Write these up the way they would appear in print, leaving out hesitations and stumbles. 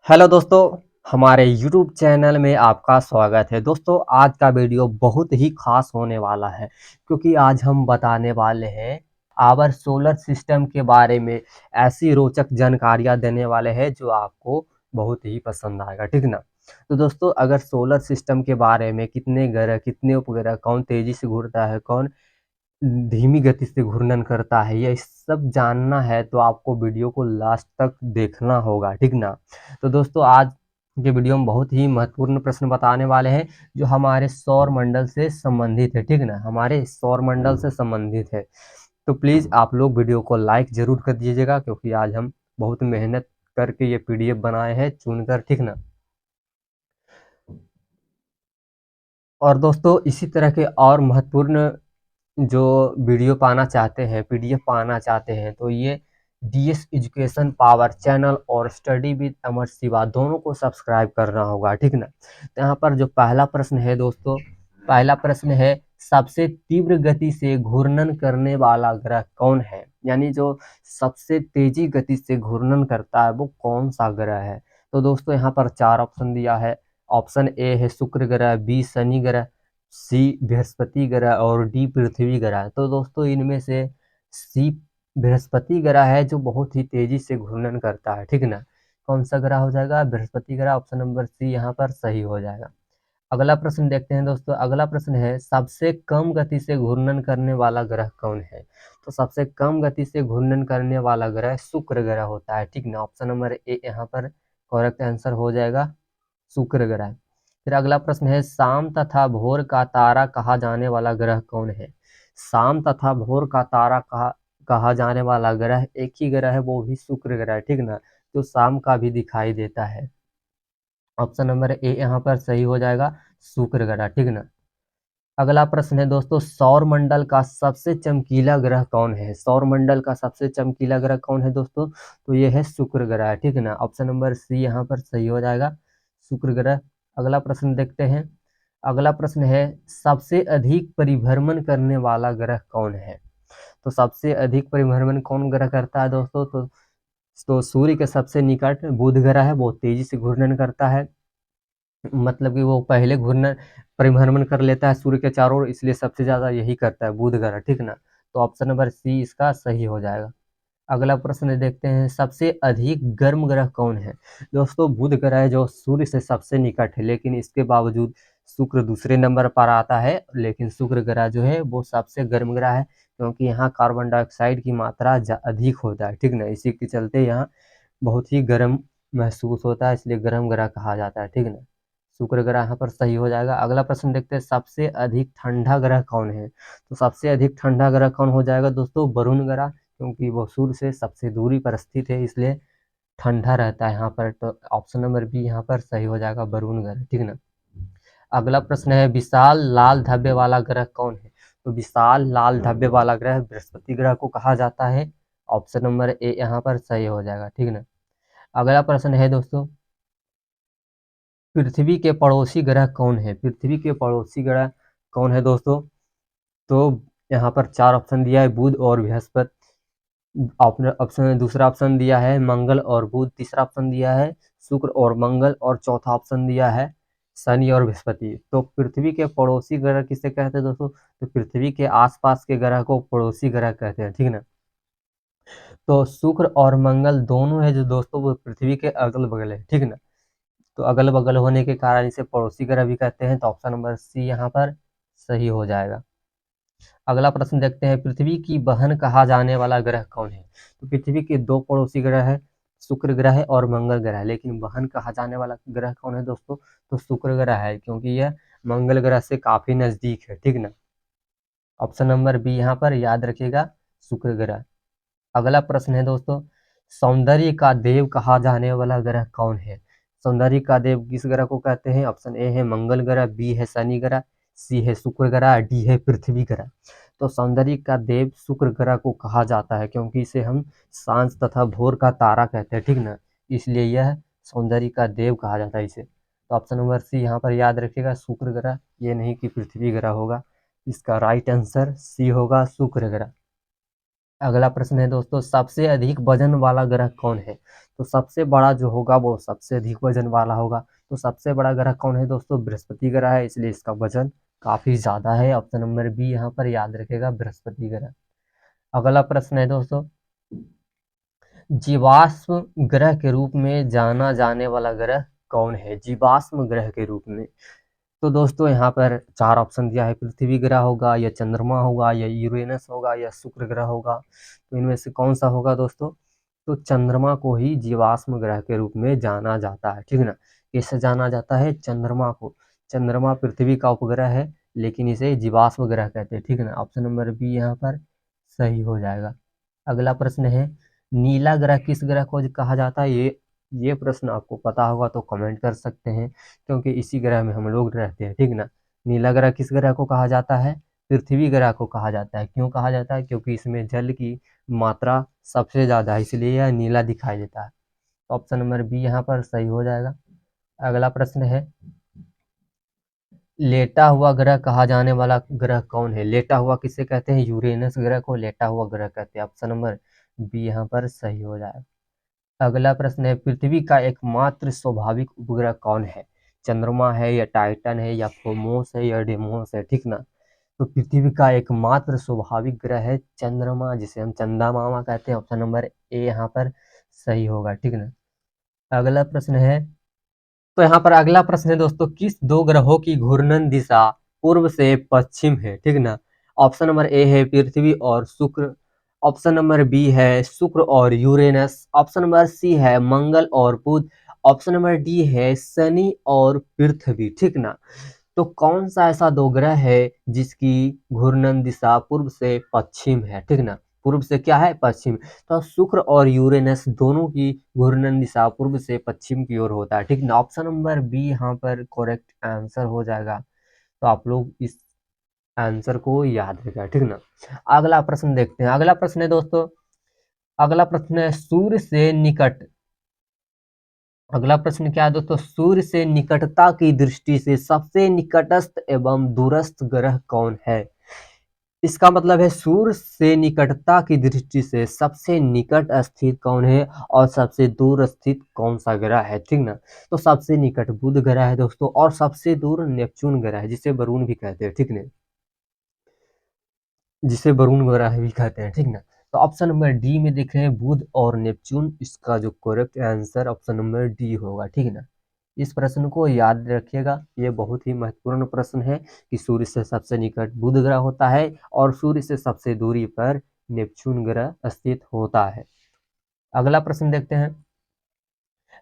Hello दोस्तों, हमारे YouTube channel में आपका स्वागत है। दोस्तों, आज का वीडियो बहुत ही खास होने वाला है क्योंकि आज हम बताने वाले हैं आवर सोलर सिस्टम के बारे में। ऐसी रोचक जानकारियां देने वाले हैं जो आपको बहुत ही पसंद आएगा, ठीक ना। तो दोस्तों, अगर सोलर सिस्टम के बारे में कितने ग्रह, कितने उपग्रह, कौन तेजी से घूरता है, कौन धीमी गति से घूर्णन करता है, ये सब जानना है तो आपको वीडियो को लास्ट तक देखना होगा, ठीक ना। तो दोस्तों, आज के वीडियो में बहुत ही महत्वपूर्ण प्रश्न बताने वाले हैं जो हमारे सौर मंडल से संबंधित है, ठीक ना, हमारे सौर मंडल से संबंधित है। तो प्लीज़ आप लोग वीडियो को लाइक जरूर कर दीजिएगा क्योंकि आज हम बहुत मेहनत करके ये पीडीएफ बनाए हैं चुनकर, ठीक ना। और दोस्तों, इसी तरह के और महत्वपूर्ण जो वीडियो पाना चाहते हैं, पीडीएफ पाना चाहते हैं, तो ये डीएस एजुकेशन पावर चैनल और स्टडी विद अमर शिवा दोनों को सब्सक्राइब करना होगा, ठीक ना। तो यहाँ पर जो पहला प्रश्न है दोस्तों, पहला प्रश्न है सबसे तीव्र गति से घूर्णन करने वाला ग्रह कौन है। यानी जो सबसे तेजी गति से घूर्णन करता है वो कौन सा ग्रह है। तो दोस्तों, यहाँ पर चार ऑप्शन दिया है। ऑप्शन ए है शुक्र ग्रह, बी शनि ग्रह, सी बृहस्पति ग्रह और डी पृथ्वी ग्रह। तो दोस्तों, इनमें से सी बृहस्पति ग्रह है जो बहुत ही तेजी से घूर्णन करता है, ठीक ना। कौन सा ग्रह हो जाएगा? बृहस्पति ग्रह। ऑप्शन नंबर सी यहाँ पर सही हो जाएगा। अगला प्रश्न देखते हैं दोस्तों। अगला प्रश्न है सबसे कम गति से घूर्णन करने वाला ग्रह कौन है। तो सबसे कम गति से घूर्णन करने वाला ग्रह शुक्र ग्रह होता है, ठीक ना। ऑप्शन नंबर ए यहाँ पर करेक्ट आंसर हो जाएगा, शुक्र ग्रह। फिर अगला प्रश्न है शाम तथा भोर का तारा कहा जाने वाला ग्रह कौन है। शाम तथा भोर का तारा कहा जाने वाला ग्रह एक ही ग्रह है, वो भी शुक्र ग्रह है, ठीक ना। तो शाम का भी दिखाई देता है। ऑप्शन नंबर ए यहाँ पर सही हो जाएगा, शुक्र ग्रह, ठीक ना। अगला प्रश्न है दोस्तों सौर मंडल का सबसे चमकीला ग्रह कौन है। सौर मंडल का सबसे चमकीला ग्रह कौन है दोस्तों? तो ये है शुक्र ग्रह, ठीक ना। ऑप्शन नंबर सी यहाँ पर सही हो जाएगा, शुक्र ग्रह। अगला प्रश्न देखते हैं। अगला प्रश्न है सबसे अधिक परिभ्रमण करने वाला ग्रह कौन है। तो सबसे अधिक परिभ्रमण कौन ग्रह करता है दोस्तों? तो सूर्य के सबसे निकट बुध ग्रह है, वो तेजी से घूर्णन करता है। मतलब कि वो पहले घूर्णन परिभ्रमण कर लेता है सूर्य के चारों ओर, इसलिए सबसे ज्यादा यही करता है बुध ग्रह, ठीक ना। तो ऑप्शन नंबर सी इसका सही हो जाएगा। अगला प्रश्न देखते हैं सबसे अधिक गर्म ग्रह कौन है। दोस्तों, बुध ग्रह है जो सूर्य से सबसे निकट है, लेकिन इसके बावजूद शुक्र दूसरे नंबर पर आता है। लेकिन शुक्र ग्रह जो है वो सबसे गर्म ग्रह है क्योंकि यहाँ कार्बन डाइऑक्साइड की मात्रा अधिक होता है, ठीक ना। इसी के चलते यहाँ बहुत ही गर्म महसूस होता है, इसलिए गर्म ग्रह कहा जाता है, ठीक ना। शुक्र ग्रह यहाँ पर सही हो जाएगा। अगला प्रश्न देखते हैं सबसे अधिक ठंडा ग्रह कौन है। तो सबसे अधिक ठंडा ग्रह कौन हो जाएगा दोस्तों? वरुण ग्रह, क्योंकि वो सूर्य से सबसे दूरी पर स्थित है, इसलिए ठंडा रहता है यहाँ पर। तो ऑप्शन नंबर बी यहाँ पर सही हो जाएगा, वरुण ग्रह, ठीक ना। अगला प्रश्न है विशाल लाल धब्बे वाला ग्रह कौन है। तो विशाल लाल धब्बे वाला ग्रह बृहस्पति ग्रह को कहा जाता है। ऑप्शन नंबर ए यहाँ पर सही हो जाएगा, ठीक ना। अगला प्रश्न है दोस्तों पृथ्वी के पड़ोसी ग्रह कौन है। पृथ्वी के पड़ोसी ग्रह कौन है दोस्तों? तो यहाँ पर चार ऑप्शन दिया है, बुध और बृहस्पति। ऑप्शन दूसरा ऑप्शन दिया है मंगल और बुध, तीसरा ऑप्शन दिया है शुक्र और मंगल, और चौथा ऑप्शन दिया है शनि और बृहस्पति। तो पृथ्वी के पड़ोसी ग्रह किसे कहते हैं दोस्तों? तो पृथ्वी के आसपास के ग्रह को पड़ोसी ग्रह कहते हैं, ठीक ना। तो शुक्र और मंगल दोनों है जो दोस्तों वो पृथ्वी के अगल बगल है, ठीक ना। तो अगल बगल होने के कारण इसे पड़ोसी ग्रह भी कहते हैं। तो ऑप्शन नंबर सी यहाँ पर सही हो जाएगा। अगला प्रश्न देखते हैं पृथ्वी की बहन कहा जाने वाला ग्रह कौन है। तो पृथ्वी के दो पड़ोसी ग्रह है, शुक्र ग्रह है और मंगल ग्रह है, लेकिन बहन कहा जाने वाला ग्रह कौन है दोस्तों? तो शुक्र ग्रह है, क्योंकि यह मंगल ग्रह से काफी नजदीक है, ठीक ना। ऑप्शन नंबर बी यहाँ पर याद रखिएगा, शुक्र ग्रह। अगला प्रश्न है दोस्तों सौंदर्य का देव कहा जाने वाला ग्रह कौन है। सौंदर्य का देव किस ग्रह को कहते हैं? ऑप्शन ए है मंगल ग्रह, बी है शनि ग्रह, सी है शुक्र ग्रह, डी है पृथ्वी ग्रह। तो सौंदर्य का देव शुक्र ग्रह को कहा जाता है क्योंकि इसे हम सांझ तथा भोर का तारा कहते हैं, ठीक ना। इसलिए यह सौंदर्य का देव कहा जाता है इसे। तो ऑप्शन नंबर सी यहाँ पर याद रखिएगा, शुक्र ग्रह, ये नहीं कि पृथ्वी ग्रह होगा। इसका राइट आंसर सी होगा, शुक्र ग्रह। अगला प्रश्न है दोस्तों, सबसे अधिक वजन वाला ग्रह कौन है? तो सबसे बड़ा जो होगा वो सबसे अधिक वजन वाला होगा। तो सबसे बड़ा ग्रह कौन है दोस्तों? बृहस्पति ग्रह है, इसलिए इसका वजन काफी ज्यादा है। ऑप्शन नंबर बी यहाँ पर याद रखेगा, बृहस्पति ग्रह। अगला प्रश्न है दोस्तों, जीवाश्म ग्रह के रूप में जाना जाने वाला ग्रह कौन है? जीवाश्म ग्रह के रूप में। तो दोस्तों यहाँ पर चार ऑप्शन दिया है, पृथ्वी ग्रह होगा, या चंद्रमा होगा, या यूरेनस होगा, या शुक्र ग्रह होगा। तो इनमें से कौन सा होगा दोस्तों? तो चंद्रमा को ही जीवाश्म ग्रह के रूप में जाना जाता है, ठीक ना। इससे जाना जाता है चंद्रमा को। चंद्रमा पृथ्वी का उपग्रह है, लेकिन इसे जीवाश्म ग्रह कहते हैं, ठीक ना। ऑप्शन नंबर बी यहाँ पर सही हो जाएगा। अगला प्रश्न है, नीला ग्रह किस ग्रह को कहा जाता है? ये प्रश्न आपको पता होगा तो कमेंट कर सकते हैं, क्योंकि इसी ग्रह में हम लोग रहते हैं, ठीक ना। नीला ग्रह किस ग्रह को कहा जाता है? पृथ्वी ग्रह को कहा जाता है। क्यों कहा जाता है? क्योंकि इसमें जल की मात्रा सबसे ज्यादा है, इसलिए यह नीला दिखाई देता है। ऑप्शन नंबर बी यहाँ पर सही हो जाएगा। अगला प्रश्न है, लेटा हुआ ग्रह कहा जाने वाला ग्रह कौन है? लेटा हुआ किसे कहते हैं? यूरेनस ग्रह को लेटा हुआ ग्रह कहते हैं। ऑप्शन नंबर बी यहाँ पर सही हो जाएगा। अगला प्रश्न है, पृथ्वी का एकमात्र स्वाभाविक उपग्रह कौन है? चंद्रमा है, या टाइटन है, या फोमोस है, या डेमोस है, ठीक ना। तो पृथ्वी का एकमात्र स्वाभाविक ग्रह है चंद्रमा, जिसे हम चंदा मामा कहते हैं। ऑप्शन नंबर ए यहाँ पर सही होगा, ठीक ना। अगला प्रश्न है, तो यहाँ पर अगला प्रश्न है दोस्तों, किस दो ग्रहों की घूर्णन दिशा पूर्व से पश्चिम है, ठीक ना। ऑप्शन नंबर ए है पृथ्वी और शुक्र। ऑप्शन नंबर बी है शुक्र और यूरेनस। ऑप्शन नंबर सी है मंगल और बुध। ऑप्शन नंबर डी है शनि और पृथ्वी, ठीक ना। तो कौन सा ऐसा दो ग्रह है जिसकी घूर्णन दिशा पूर्व से पश्चिम है, ठीक ना। पूर्व से क्या है? पश्चिम। तो शुक्र और यूरेनस दोनों की घूर्णन दिशा पूर्व से पश्चिम की ओर होता है, ठीक ना। ऑप्शन नंबर बी यहाँ पर करेक्ट आंसर हो जाएगा। तो आप लोग इस आंसर को याद रखें, ठीक ना। अगला प्रश्न देखते हैं। अगला प्रश्न है दोस्तों, अगला प्रश्न है, सूर्य से निकट। अगला प्रश्न क्या है दोस्तों? सूर्य से निकटता की दृष्टि से सबसे निकटस्थ एवं दूरस्थ ग्रह कौन है? इसका मतलब है सूर्य से निकटता की दृष्टि से सबसे निकट स्थित कौन है और सबसे दूर स्थित कौन सा ग्रह है, ठीक ना। तो सबसे निकट बुध ग्रह है दोस्तों, और सबसे दूर नेपच्यून ग्रह है, जिसे वरुण भी कहते हैं, ठीक ना। जिसे वरुण ग्रह भी कहते हैं, ठीक ना। तो ऑप्शन नंबर डी में देख रहे हैं बुध और नेपच्यून, इसका जो correct answer option number D होगा, ठीक ना। इस प्रश्न को याद रखिएगा, ये बहुत ही महत्वपूर्ण प्रश्न है कि सूर्य से सबसे निकट बुध ग्रह होता है और सूर्य से सबसे दूरी पर नेपच्यून ग्रह स्थित होता है। अगला प्रश्न देखते हैं।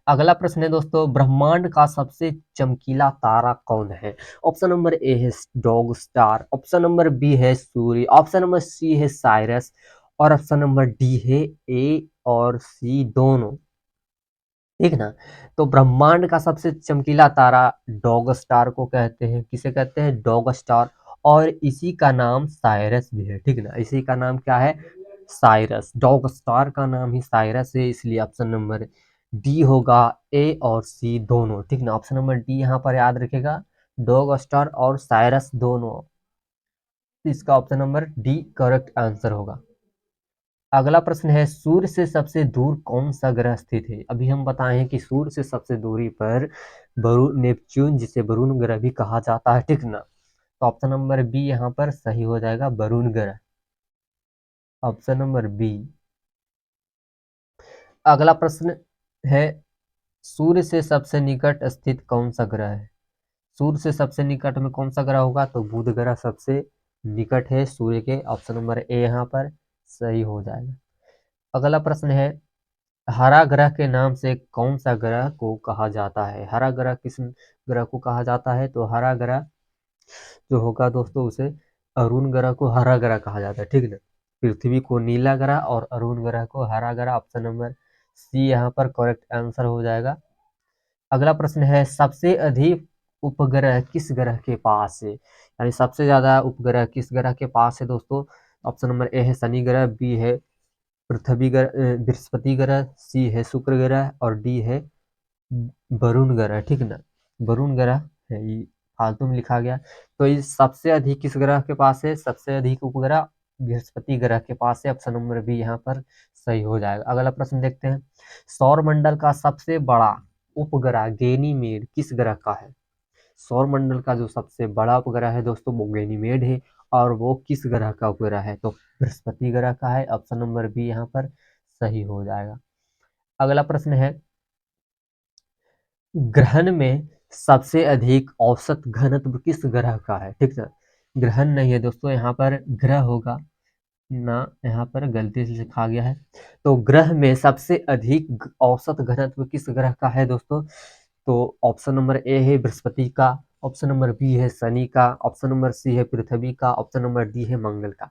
अगला प्रश्न है दोस्तों, ब्रह्मांड का सबसे चमकीला तारा कौन है? ऑप्शन नंबर ए है dog star. Option number B है सूर्य। ऑप्शन नंबर सी है साइरस। और ऑप्शन नंबर डी है ए और सी दोनों, ठीक ना। तो ब्रह्मांड का सबसे चमकीला तारा डॉग स्टार को कहते हैं। किसे कहते हैं? Dog star. और इसी का नाम साइरस भी है, ठीक ना। इसी का नाम क्या है? साइरस। डॉग स्टार का नाम ही साइरस है, इसलिए ऑप्शन नंबर डी होगा, ए और सी दोनों, ठीक ना। ऑप्शन नंबर डी यहाँ पर याद रखेगा, डॉग स्टार और साइरस दोनों। इसका option number D correct answer होगा। अगला प्रश्न है, सूर्य से सबसे दूर कौन सा ग्रह स्थित है? अभी हम बताए हैं कि सूर्य से सबसे दूरी पर वरुण नेपच्यून, जिसे वरुण ग्रह भी कहा जाता है, ठीक ना। तो ऑप्शन नंबर बी यहाँ पर सही हो जाएगा, वरुण ग्रह। Option number B. अगला प्रश्न है, सूर्य से सबसे निकट स्थित कौन सा ग्रह है? सूर्य से सबसे निकट में कौन सा ग्रह होगा? तो बुध ग्रह सबसे निकट है सूर्य के। ऑप्शन नंबर ए यहाँ पर सही हो जाएगा। अगला प्रश्न है, हरा ग्रह के नाम से कौन सा ग्रह को कहा जाता है? हरा ग्रह किस ग्रह को कहा जाता है? तो हरा ग्रह जो होगा दोस्तों, उसे अरुण ग्रह को हरा ग्रह कहा जाता है, ठीक ना। पृथ्वी को नीला ग्रह और अरुण ग्रह को हरा ग्रह। ऑप्शन नंबर सी यहाँ पर करेक्ट आंसर हो जाएगा। अगला प्रश्न है, सबसे अधिक उपग्रह किस ग्रह के पास है? यानी सबसे ज्यादा उपग्रह किस ग्रह के पास है दोस्तों? ऑप्शन नंबर ए है शनि ग्रह, बी है पृथ्वी ग्रह, बृहस्पति ग्रह, सी है शुक्र ग्रह, और डी है वरुण ग्रह, ठीक ना। वरुण ग्रह है, ये फालतू में लिखा गया। तो ये सबसे अधिक किस ग्रह के पास है? सबसे अधिक उपग्रह बृहस्पति ग्रह के पास है। ऑप्शन नंबर बी यहाँ पर सही हो जाएगा। अगला प्रश्न देखते हैं, सौर मंडल का सबसे बड़ा उपग्रह गैनीमेड किस ग्रह का है? सौर मंडल का जो सबसे बड़ा उपग्रह है दोस्तों वो गैनीमेड है, और वो किस ग्रह का उपग्रह है? तो बृहस्पति ग्रह का है। ऑप्शन नंबर बी यहाँ पर सही हो जाएगा। अगला प्रश्न है, ग्रहण में सबसे अधिक औसत घनत्व किस ग्रह का है? ठीक है, ग्रहण नहीं है दोस्तों, यहाँ पर ग्रह होगा ना, यहाँ पर गलती से लिखा गया है। तो ग्रह में सबसे अधिक औसत घनत्व किस ग्रह का है दोस्तों? तो ऑप्शन नंबर ए है बृहस्पति का, ऑप्शन नंबर बी है शनि का, ऑप्शन नंबर सी है पृथ्वी का, ऑप्शन नंबर डी है मंगल का।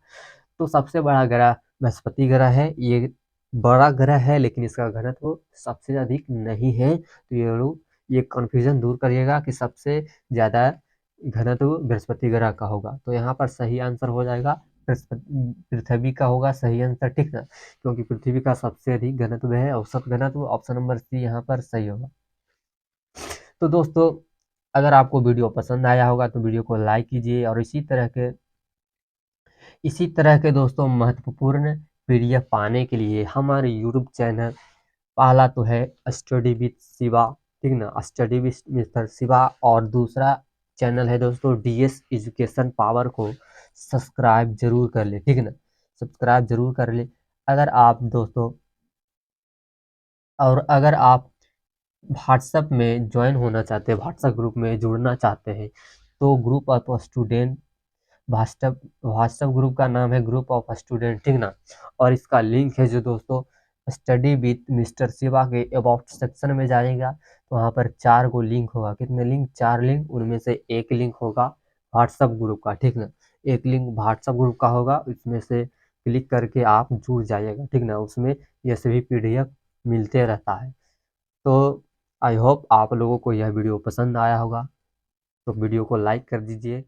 तो सबसे बड़ा ग्रह बृहस्पति ग्रह है। ये बड़ा ग्रह है लेकिन इसका घनत्व सबसे अधिक नहीं है। तो ये लोग ये कन्फ्यूजन दूर करिएगा कि सबसे ज़्यादा घनत्व बृहस्पति ग्रह का होगा। तो यहाँ पर सही आंसर हो जाएगा पृथ्वी का होगा सही आंसर, ठीक ना, क्योंकि पृथ्वी का सबसे अधिक घनत्व है, औसत घनत्व। ऑप्शन नंबर सी यहाँ पर सही होगा। तो दोस्तों, अगर आपको वीडियो पसंद आया होगा तो वीडियो को लाइक कीजिए, और इसी तरह के दोस्तों महत्वपूर्ण पीडीएफ पाने के लिए हमारे यूट्यूब चैनल, पहला तो है स्टडी विद शिवा, ठीक ना, स्टडी विद मिस्टर शिवा, और दूसरा चैनल है दोस्तों डीएस एजुकेशन पावर, को सब्सक्राइब जरूर कर ले, ठीक ना, सब्सक्राइब जरूर कर ले। अगर आप दोस्तों, और अगर आप व्हाट्सएप में ज्वाइन होना चाहते हैं, व्हाट्सएप ग्रुप में जुड़ना चाहते हैं, तो group of student, WhatsApp WhatsApp group का नाम है ग्रुप ऑफ स्टूडेंट, ठीक ना, और इसका लिंक है जो दोस्तों स्टडी विथ मिस्टर शिवा के अबाउट सेक्शन में जाएगा, तो वहाँ पर 4 गो लिंक होगा। कितने लिंक? 4 लिंक। उनमें से एक लिंक होगा व्हाट्सएप ग्रुप का, ठीक ना, एक लिंक व्हाट्सएप ग्रुप का होगा, उसमें से क्लिक करके आप जुड़ जाइएगा, ठीक ना, उसमें ये सभी पीडीएफ मिलते रहता है। तो आई होप आप लोगों को यह वीडियो पसंद आया होगा, तो वीडियो को लाइक कर दीजिए।